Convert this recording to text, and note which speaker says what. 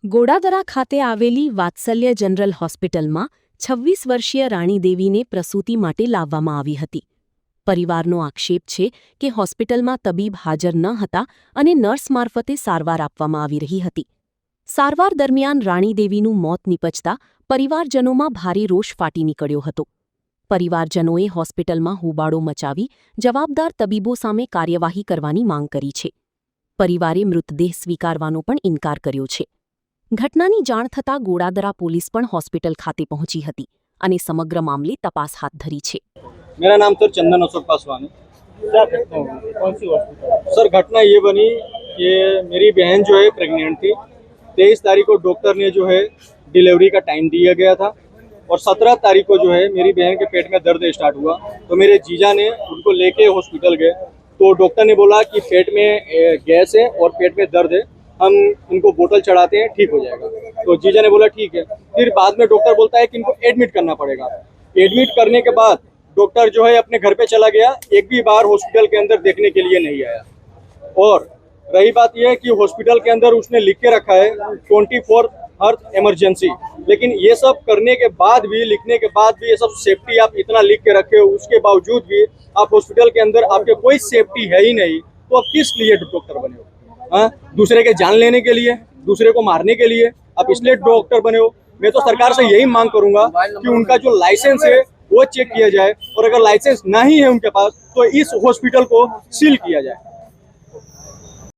Speaker 1: ગોડાદરા ખાતે આવેલી વાત્સલ્ય જનરલ હોસ્પિટલમાં 26 વર્ષીય રાણીદેવીને પ્રસૂતિ માટે લાવવામાં આવી હતી. પરિવારનો આક્ષેપ છે કે હોસ્પિટલમાં તબીબ હાજર ન હતા અને નર્સ મારફતે સારવાર આપવામાં આવી રહી હતી. સારવાર દરમિયાન રાણીદેવીનું મોત નીપજતા પરિવારજનોમાં ભારે રોષ ફાટી નીકળ્યો હતો. પરિવારજનોએ હોસ્પિટલમાં હોબાળો મચાવી જવાબદાર તબીબો સામે કાર્યવાહી કરવાની માંગ કરી છે. પરિવારે મૃતદેહ સ્વીકારવાનો પણ ઇનકાર કર્યો છે. ઘટનાની જાણ થતાં ગોડાદરા પોલીસ પણ હોસ્પિટલ ખાતે પહોંચી હતી અને સમગ્ર मामले तपास हाथ धरी છે.
Speaker 2: मेरा नाम सर चंदन अशोक पासवान है।
Speaker 3: क्या घटना हुई? कौन सी हॉस्पिटल?
Speaker 2: सर घटना ये बनी कि मेरी बहन जो है प्रेग्नेंट थी। 23 तारीख को डॉक्टर ने जो है डिलीवरी का टाइम दिया गया था और 17 तारीख को जो है मेरी बहन के पेट में दर्द स्टार्ट हुआ, तो मेरे जीजा ने उनको लेके हॉस्पिटल गए। तो डॉक्टर ने बोला कि पेट में गैस है और पेट में दर्द है, हम इनको बोतल चढ़ाते हैं, ठीक हो जाएगा। तो जीजा ने बोला ठीक है। फिर बाद में डॉक्टर बोलता है कि इनको एडमिट करना पड़ेगा। एडमिट करने के बाद डॉक्टर जो है अपने घर पे चला गया, एक भी बार हॉस्पिटल के अंदर देखने के लिए नहीं आया। और रही बात यह कि हॉस्पिटल के अंदर उसने लिख के रखा है 24 इमरजेंसी, लेकिन ये सब करने के बाद भी, लिखने के बाद भी, ये सब सेफ्टी आप इतना लिख के रखे हो, उसके बावजूद भी आप हॉस्पिटल के अंदर आपके कोई सेफ्टी है ही नहीं, तो आप किस लिए डॉक्टर बने हो? हाँ, दूसरे के जान लेने के लिए, दूसरे को मारने के लिए आप इसलिए डॉक्टर बने हो? मैं तो सरकार से यही मांग करूंगा कि उनका जो लाइसेंस है वो चेक किया जाए और अगर लाइसेंस नहीं है उनके पास तो इस हॉस्पिटल को सील किया जाए।